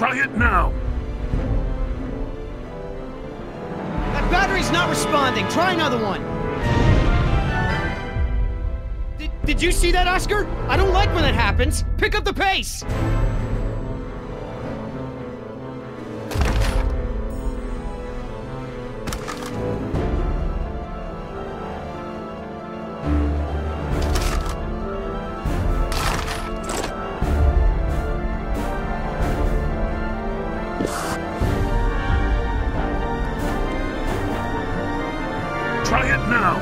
Try it now. That battery's not responding. Try another one. Did you see that, Oscar? I don't like when that happens. Pick up the pace. Try it now.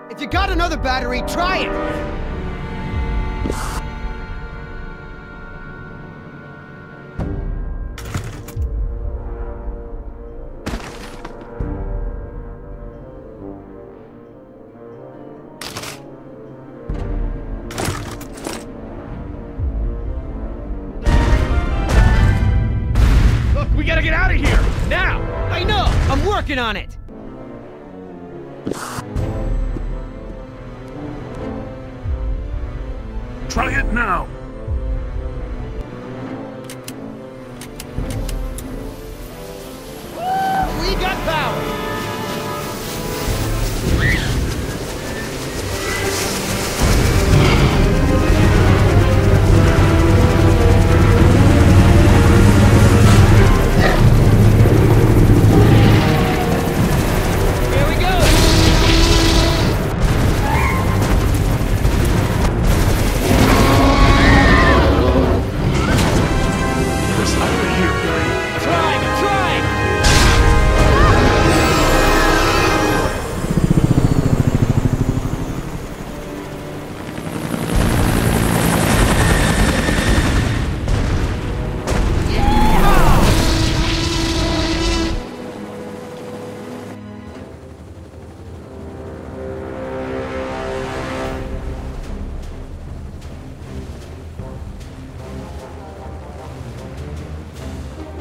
If you got another battery, try it! Look, we gotta get out of here! Now! I know! I'm working on it! Try it now. We got power!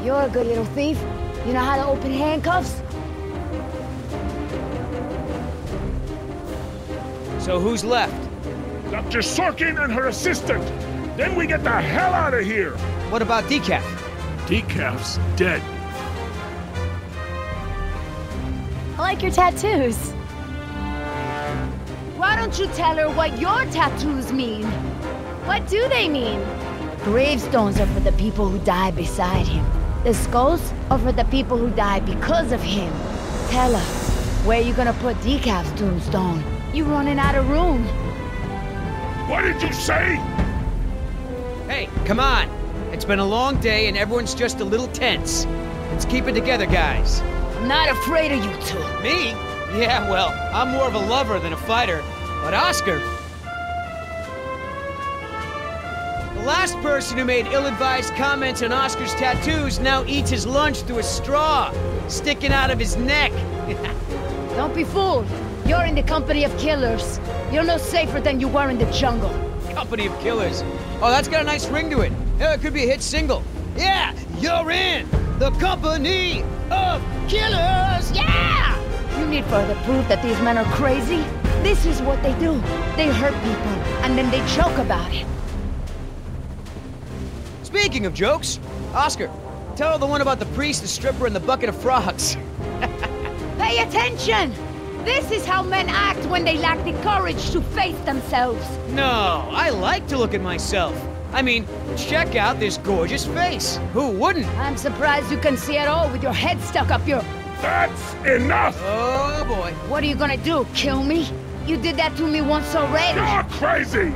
You're a good little thief. You know how to open handcuffs? So who's left? Dr. Sorkin and her assistant. Then we get the hell out of here. What about Decaf? Decaf's dead. I like your tattoos. Why don't you tell her what your tattoos mean? What do they mean? Gravestones are for the people who die beside him. The skulls are for the people who die because of him. Tell her, where you gonna put Decaf's tombstone? You running out of room. What did you say? Hey, come on. It's been a long day and everyone's just a little tense. Let's keep it together, guys. I'm not afraid of you two. Me? Yeah, well, I'm more of a lover than a fighter. But Oscar... The last person who made ill-advised comments on Oscar's tattoos now eats his lunch through a straw, sticking out of his neck. Don't be fooled. You're in the company of killers. You're no safer than you were in the jungle. Company of killers. Oh, that's got a nice ring to it. Yeah, it could be a hit single. Yeah, you're in the company of killers. Yeah! You need further proof that these men are crazy? This is what they do. They hurt people, and then they joke about it. Speaking of jokes, Oscar, tell the one about the priest, the stripper, and the bucket of frogs. Pay attention! This is how men act when they lack the courage to face themselves. No, I like to look at myself. I mean, check out this gorgeous face. Who wouldn't? I'm surprised you can see at all with your head stuck up your... That's enough! Oh, boy. What are you gonna do, kill me? You did that to me once already. You're crazy!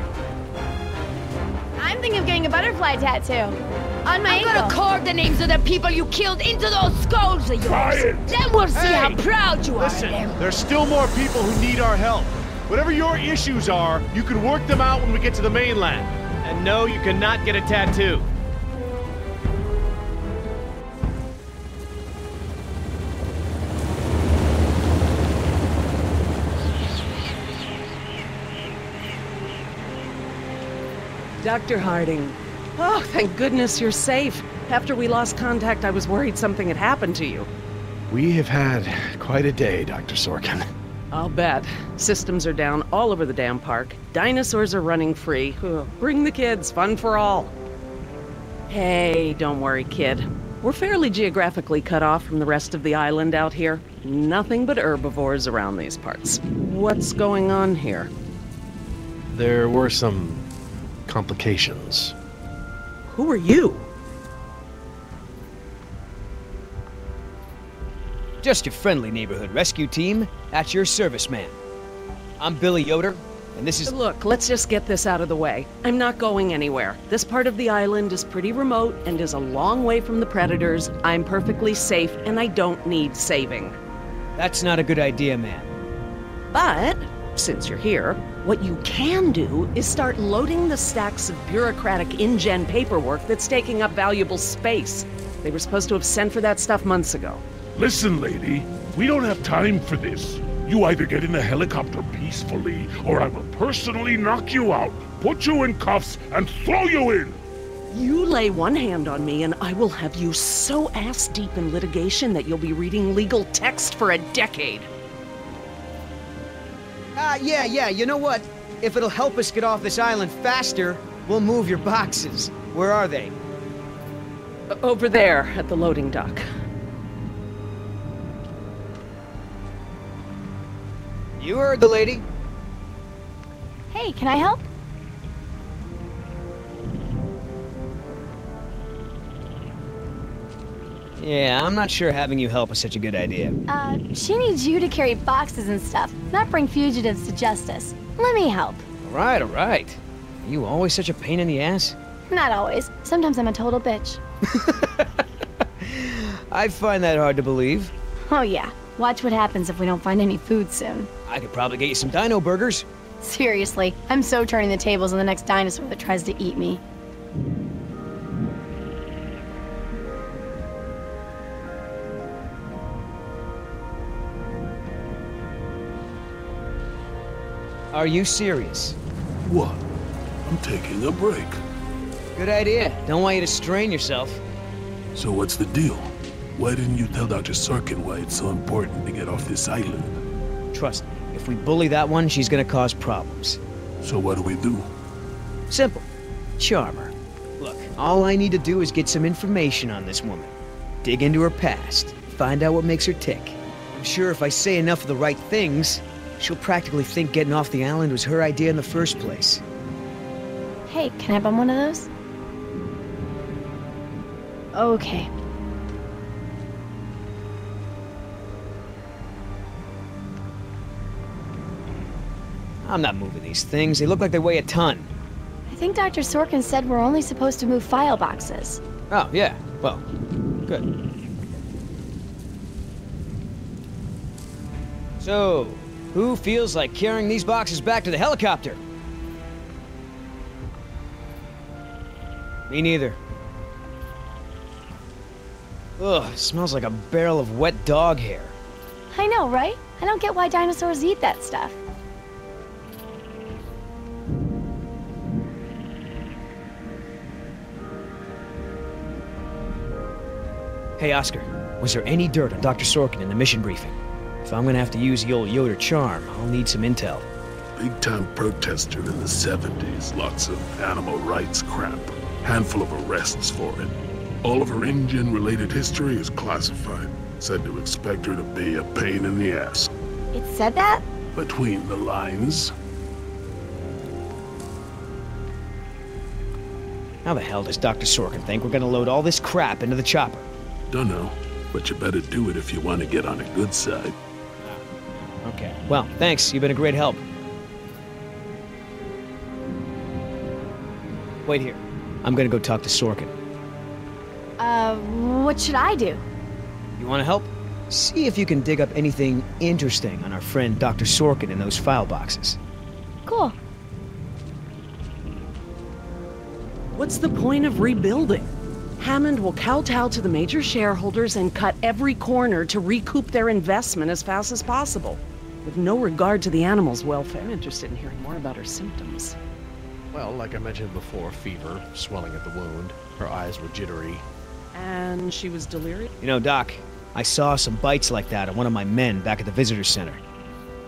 I'm thinking of getting a butterfly tattoo. On my I'm ankle. gonna carve the names of the people you killed into those skulls of yours. Try it. Then we'll see Hey, how proud you Listen, are of them. there's still more people who need our help. Whatever your issues are, you can work them out when we get to the mainland. And no, you cannot get a tattoo. Dr. Harding. Oh, thank goodness you're safe. After we lost contact, I was worried something had happened to you. We have had quite a day, Dr. Sorkin. I'll bet. Systems are down all over the damn park. Dinosaurs are running free. Ugh, bring the kids, fun for all. Hey, don't worry, kid. We're fairly geographically cut off from the rest of the island out here. Nothing but herbivores around these parts. What's going on here? There were some complications. Who are you? Just your friendly neighborhood rescue team. At your service, man. I'm Billy Yoder, and this is... Look, let's just get this out of the way. I'm not going anywhere. This part of the island is pretty remote and is a long way from the predators. I'm perfectly safe, and I don't need saving. That's not a good idea, man. But, since you're here, what you can do is start loading the stacks of bureaucratic InGen paperwork that's taking up valuable space. They were supposed to have sent for that stuff months ago. Listen, lady, we don't have time for this. You either get in the helicopter peacefully, or I will personally knock you out, put you in cuffs, and throw you in! You lay one hand on me and I will have you so ass-deep in litigation that you'll be reading legal text for a decade. Yeah, you know what? If it'll help us get off this island faster, we'll move your boxes. Where are they? Over there, at the loading dock. You heard the lady. Hey, can I help? Yeah, I'm not sure having you help is such a good idea. She needs you to carry boxes and stuff, not bring fugitives to justice. Let me help. All right. Are you always such a pain in the ass? Not always. Sometimes I'm a total bitch. I find that hard to believe. Oh yeah. Watch what happens if we don't find any food soon. I could probably get you some dino burgers. Seriously, I'm so turning the tables on the next dinosaur that tries to eat me. Are you serious? What? I'm taking a break. Good idea. Don't want you to strain yourself. So what's the deal? Why didn't you tell Dr. Sorkin why it's so important to get off this island? Trust me, if we bully that one, she's gonna cause problems. So what do we do? Simple. Charm her. Look, all I need to do is get some information on this woman. Dig into her past. Find out what makes her tick. I'm sure if I say enough of the right things, she'll practically think getting off the island was her idea in the first place. Hey, can I bum one of those? Okay. I'm not moving these things. They look like they weigh a ton. I think Dr. Sorkin said we're only supposed to move file boxes. Oh, yeah. Well, good. So, who feels like carrying these boxes back to the helicopter? Me neither. Ugh, it smells like a barrel of wet dog hair. I know, right? I don't get why dinosaurs eat that stuff. Hey, Oscar, was there any dirt on Dr. Sorkin in the mission briefing? If I'm gonna have to use the old Yoder charm, I'll need some intel. Big-time protester in the 70s. Lots of animal rights crap. Handful of arrests for it. All of her InGen-related history is classified. Said to expect her to be a pain in the ass. It said that? Between the lines. How the hell does Dr. Sorkin think we're gonna load all this crap into the chopper? Dunno, but you better do it if you want to get on a good side. Okay. Well, thanks. You've been a great help. Wait here. I'm gonna go talk to Sorkin. What should I do? You wanna help? See if you can dig up anything interesting on our friend Dr. Sorkin in those file boxes. Cool. What's the point of rebuilding? Hammond will kowtow to the major shareholders and cut every corner to recoup their investment as fast as possible, with no regard to the animals' welfare. I'm interested in hearing more about her symptoms. Well, like I mentioned before, fever, swelling at the wound. Her eyes were jittery. And she was delirious? You know, Doc, I saw some bites like that on one of my men back at the visitor center.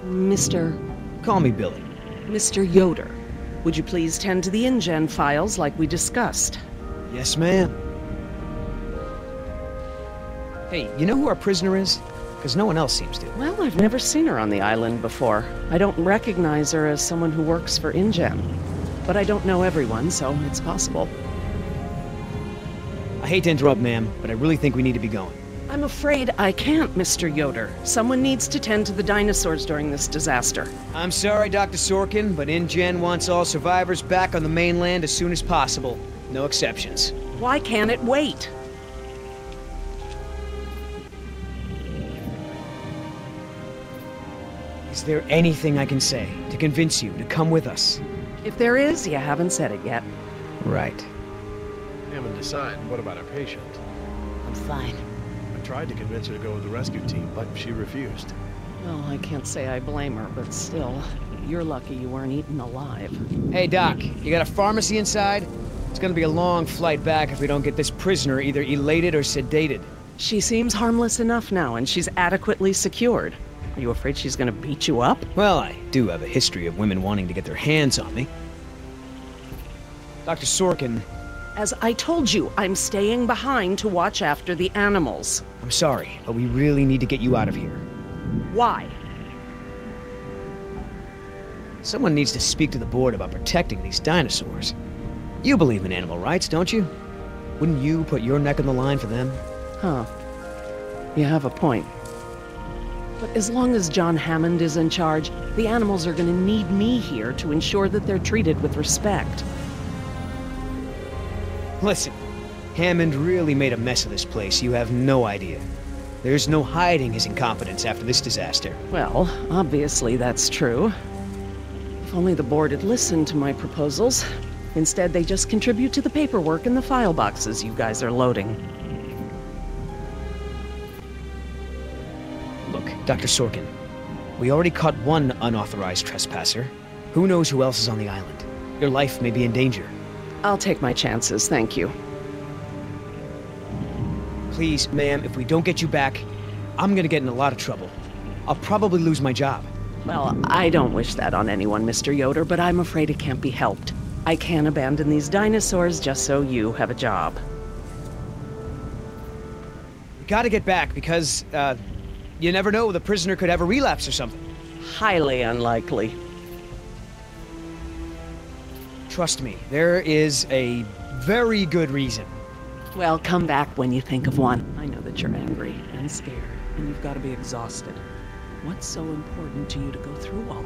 Mr. Call me Billy. Mr. Yoder, would you please tend to the InGen files like we discussed? Yes, ma'am. Hey, you know who our prisoner is? Because no one else seems to. Well, I've never seen her on the island before. I don't recognize her as someone who works for InGen. But I don't know everyone, so it's possible. I hate to interrupt, ma'am, but I really think we need to be going. I'm afraid I can't, Mr. Yoder. Someone needs to tend to the dinosaurs during this disaster. I'm sorry, Dr. Sorkin, but InGen wants all survivors back on the mainland as soon as possible. No exceptions. Why can't it wait? Is there anything I can say to convince you to come with us? If there is, you haven't said it yet. Right. Hammond, decide. What about our patient? I'm fine. I tried to convince her to go with the rescue team, but she refused. Well, I can't say I blame her, but still, you're lucky you weren't eaten alive. Hey, Doc, you got a pharmacy inside? It's gonna be a long flight back if we don't get this prisoner either elated or sedated. She seems harmless enough now, and she's adequately secured. Are you afraid she's gonna beat you up? Well, I do have a history of women wanting to get their hands on me. Dr. Sorkin, As I told you, I'm staying behind to watch after the animals. I'm sorry, but we really need to get you out of here. Why? Someone needs to speak to the board about protecting these dinosaurs. You believe in animal rights, don't you? Wouldn't you put your neck on the line for them? Huh. You have a point. But as long as John Hammond is in charge, the animals are gonna need me here to ensure that they're treated with respect. Listen, Hammond really made a mess of this place, you have no idea. There's no hiding his incompetence after this disaster. Well, obviously that's true. If only the board had listened to my proposals. Instead, they just contribute to the paperwork in the file boxes you guys are loading. Look, Dr. Sorkin, we already caught one unauthorized trespasser. Who knows who else is on the island? Your life may be in danger. I'll take my chances, thank you. Please, ma'am, if we don't get you back, I'm gonna get in a lot of trouble. I'll probably lose my job. Well, I don't wish that on anyone, Mr. Yoder, but I'm afraid it can't be helped. I can't abandon these dinosaurs just so you have a job. We gotta get back because, you never know, the prisoner could have a relapse or something. Highly unlikely. Trust me, there is a very good reason. Well, come back when you think of one. I know that you're angry and scared, and you've got to be exhausted. What's so important to you to go through all of